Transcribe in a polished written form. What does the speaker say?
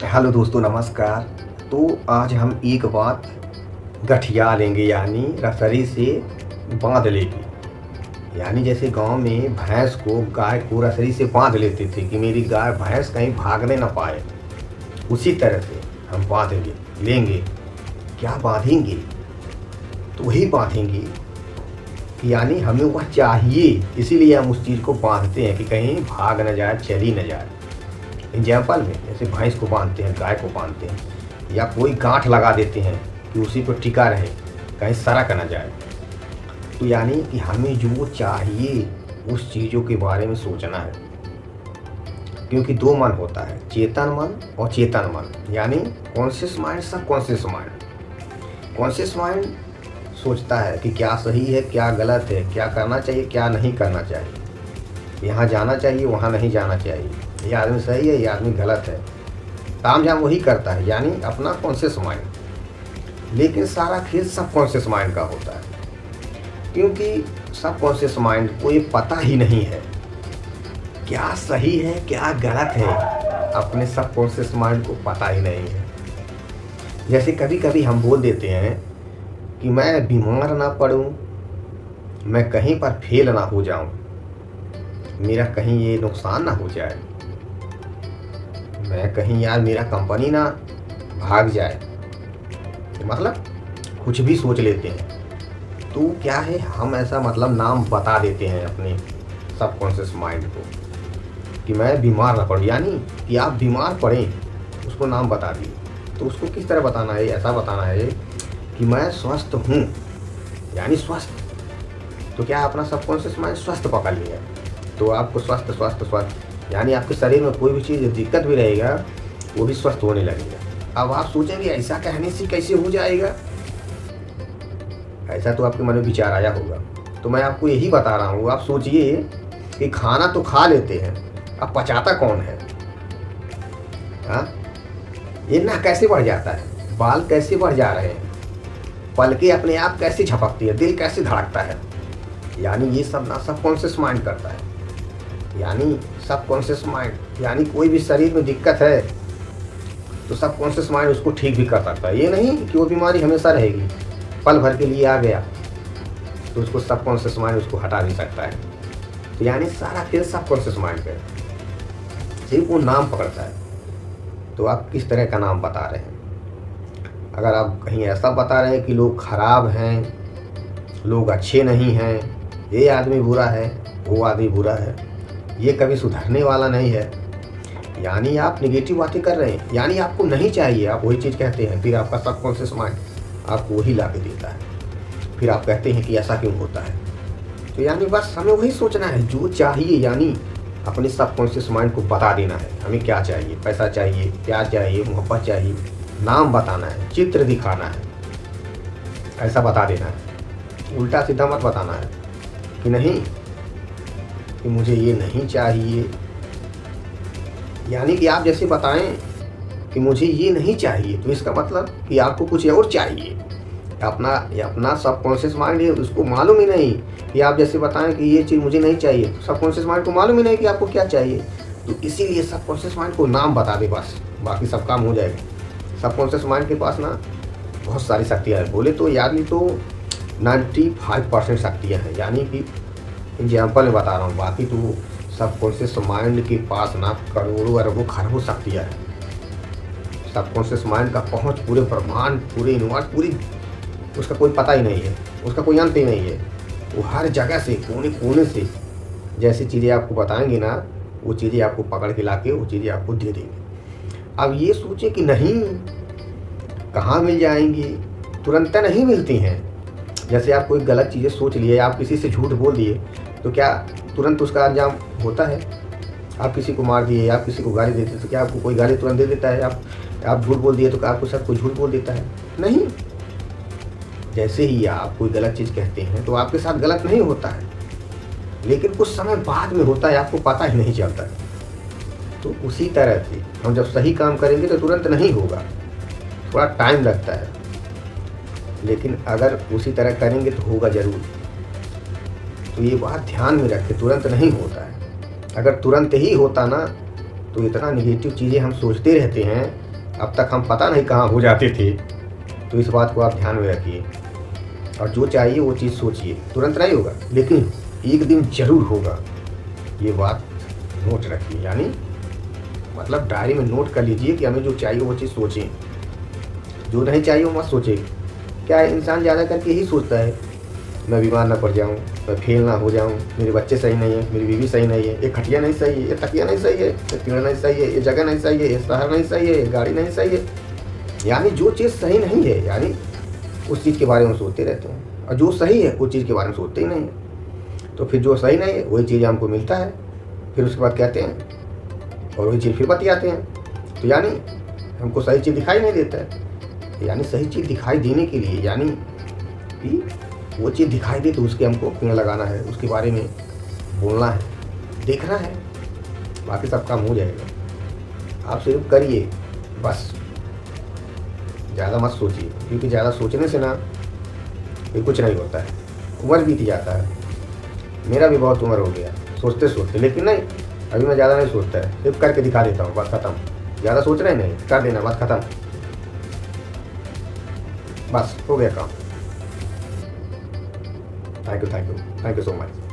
Hello दोस्तों, नमस्कार। तो आज हम एक बात गठिया लेंगे, यानी रसरी से बांध लेंगे। यानी जैसे गांव में भैंस को, गाय को रसरी से बांध लेते थे कि मेरी गाय भैंस कहीं भागने ना पाए, उसी तरह से हम बांधेंगे लेंगे। क्या बांधेंगे? तो वही बांधेंगे कि यानी हमें वह चाहिए, इसीलिए हम उस चीज़ को बांधते हैं कि कहीं भाग न जाए, चली न जाए। एग्जाम्पल में जैसे भैंस को बांधते हैं, गाय को बांधते हैं, या कोई गांठ लगा देते हैं कि उसी पर टिका रहे, कहीं सरक ना जाए। तो यानी कि हमें जो चाहिए उस चीज़ों के बारे में सोचना है, क्योंकि दो मन होता है, चेतन मन और चेतन मन। यानी कॉन्शियस माइंड, सब कॉन्शियस माइंड। कॉन्शियस माइंड सोचता है कि क्या सही है, क्या गलत है, क्या करना चाहिए, क्या नहीं करना चाहिए, यहाँ जाना चाहिए, वहाँ नहीं जाना चाहिए, ये आदमी सही है, ये आदमी गलत है। ताम झाम वही करता है, यानी अपना कॉन्शियस माइंड। लेकिन सारा खेल सब कॉन्शियस माइंड का होता है, क्योंकि सब कॉन्शियस माइंड को ये पता ही नहीं है क्या सही है, क्या गलत है। अपने सब कॉन्शियस माइंड को पता ही नहीं है। जैसे कभी कभी हम बोल देते हैं कि मैं बीमार ना पड़ूं, मैं कहीं पर फेल ना हो जाऊं, मेरा कहीं ये नुकसान ना हो जाए, मैं कहीं यार मेरा कंपनी ना भाग जाए, मतलब कुछ भी सोच लेते हैं। तो क्या है, हम ऐसा मतलब नाम बता देते हैं अपने सबकॉन्शियस माइंड को कि मैं बीमार ना पड़ूं, यानी कि आप बीमार पड़ें, उसको नाम बता दिए। तो उसको किस तरह बताना है? ऐसा बताना है कि मैं स्वस्थ हूँ, यानी स्वस्थ। तो क्या अपना सबकॉन्शियस माइंड स्वस्थ पकड़ लिया, तो आपको स्वस्थ स्वस्थ स्वस्थ, यानी आपके शरीर में कोई भी चीज़ दिक्कत भी रहेगा वो भी स्वस्थ होने लगेगा। अब आप सोचेंगे ऐसा कहने से कैसे हो जाएगा, ऐसा तो आपके मन में विचार आया होगा। तो मैं आपको यही बता रहा हूँ, आप सोचिए कि खाना तो खा लेते हैं, अब पचाता कौन है? हाँ, ये ना कैसे बढ़ जाता है, बाल कैसे बढ़ जा रहे हैं, पलकें अपने आप कैसे झपकती है, दिल कैसे धड़कता है, यानी ये सब ना सबकॉन्शियस माइंड करता है। यानी सबकॉन्शियस माइंड, यानी कोई भी शरीर में दिक्कत है तो सबकॉन्शियस माइंड उसको ठीक भी कर सकता है। ये नहीं कि वो बीमारी हमेशा रहेगी, पल भर के लिए आ गया तो उसको सबकॉन्शियस माइंड उसको हटा भी सकता है। तो यानी सारा खेल सबकॉन्शियस माइंड का है, सिर्फ वो नाम पकड़ता है। तो आप किस तरह का नाम बता रहे हैं? अगर आप कहीं ऐसा बता रहे हैं कि लोग खराब हैं, लोग अच्छे नहीं हैं, ये आदमी बुरा है, वो आदमी बुरा है, ये कभी सुधरने वाला नहीं है, यानी आप नेगेटिव बातें कर रहे हैं, यानी आपको नहीं चाहिए, आप वही चीज़ कहते हैं, फिर आपका सबकॉन्शियस माइंड आपको वही ला के देता है। फिर आप कहते हैं कि ऐसा क्यों होता है। तो यानी बस हमें वही सोचना है जो चाहिए, यानी अपने सबकॉन्शियस माइंड को बता देना है हमें क्या चाहिए। पैसा चाहिए, प्यार चाहिए, मोहब्बत चाहिए, नाम बताना है, चित्र दिखाना है, ऐसा बता देना है। उल्टा सीधा मत बताना है कि नहीं कि मुझे ये नहीं चाहिए, यानी कि आप जैसे बताएं कि मुझे ये नहीं चाहिए तो इसका मतलब कि आपको कुछ और चाहिए। अपना सबकॉन्शियस माइंड है, उसको मालूम ही नहीं कि आप जैसे बताएं कि ये चीज़ मुझे नहीं चाहिए, तो सबकॉन्शियस माइंड को मालूम ही नहीं कि आपको क्या चाहिए। तो इसीलिए सबकॉन्शियस माइंड को नाम बता दे, बस बाकी सब काम हो जाएगा। सबकॉन्शियस माइंड के पास ना बहुत सारी शक्तियाँ हैं, बोले तो याद नहीं तो 95% शक्तियाँ हैं, यानी कि एग्जाम्पल में बता रहा हूँ, बाकी तो सबकॉन्शियस माइंड के पास ना करोड़ों अरबों खरबों शक्तियाँ हैं। सबकॉन्शियस माइंड का पहुँच पूरे ब्रह्मांड, पूरे यूनिवर्स, पूरी, उसका कोई पता ही नहीं है, उसका कोई अंत ही नहीं है। वो हर जगह से, कोने कोने से जैसी चीज़ें आपको बताएंगे ना, वो चीज़ें आपको पकड़ के लाके वो चीज़ें आपको दे देंगे। अब ये सोचें कि नहीं, कहाँ मिल जाएंगी, तुरंत नहीं मिलती हैं। जैसे आप कोई गलत चीज़ें सोच लिए, आप किसी से झूठ बोल दिए, तो क्या तुरंत उसका अंजाम होता है? आप किसी को मार दिए, आप किसी को गाली देते तो क्या आपको कोई गाली तुरंत दे देता है? आप झूठ बोल दिए तो क्या आपको सब कोई झूठ बोल देता है? नहीं। जैसे ही आप कोई गलत चीज़ कहते हैं तो आपके साथ गलत नहीं होता है, लेकिन कुछ समय बाद में होता है, आपको पता ही नहीं चलता है। तो उसी तरह से हम जब सही काम करेंगे तो तुरंत नहीं होगा, थोड़ा टाइम लगता है, लेकिन अगर उसी तरह करेंगे तो होगा ज़रूर। तो ये बात ध्यान में रखें, तुरंत नहीं होता है। अगर तुरंत ही होता ना तो इतना निगेटिव चीज़ें हम सोचते रहते हैं अब तक हम पता नहीं कहाँ हो जाते थे। तो इस बात को आप ध्यान में रखिए और जो चाहिए वो चीज़ सोचिए। तुरंत नहीं होगा लेकिन एक दिन ज़रूर होगा, ये बात नोट रखिए। यानी मतलब डायरी में नोट कर लीजिए कि हमें जो चाहिए वो चीज़ सोचें, जो नहीं चाहिए वो मत सोचें। क्या है, इंसान ज़्यादा करके यही सोचता है मैं बीमार ना पड़ जाऊँ, मैं फेल ना हो जाऊँ, मेरे बच्चे सही नहीं है, मेरी बीवी सही नहीं है, ये खटिया नहीं सही है, ये तकिया नहीं सही है, ये पेड़ नहीं सही है, ये जगह नहीं सही है, ये शहर नहीं सही है, ये गाड़ी नहीं सही है। यानी जो चीज़ सही नहीं है यानी उस चीज़ के बारे में सोचते रहते हैं, और जो सही है उस चीज़ के बारे में सोचते ही नहीं है। तो फिर जो सही नहीं है वही चीज़ हमको मिलता है, फिर उसके बाद कहते हैं और वही चीज़ फिर बतियाते हैं। तो यानी हमको सही चीज़ दिखाई नहीं देता है। यानी सही चीज़ दिखाई देने के लिए यानी कि वो चीज़ दिखाई दे तो उसके हमको पेड़ लगाना है, उसके बारे में बोलना है, देखना है, बाकी सब काम हो जाएगा। आप सिर्फ करिए बस, ज़्यादा मत सोचिए, क्योंकि ज़्यादा सोचने से ना ये कुछ नहीं होता है, उम्र बीत जाता है। मेरा भी बहुत उम्र हो गया सोचते सोचते, लेकिन नहीं अभी मैं ज़्यादा नहीं सोचता है, सिर्फ करके दिखा देता हूँ, बस खत्म। ज़्यादा सोच रहे नहीं, कर देना, बस खत्म, बस हो गया काम। Thank you so much.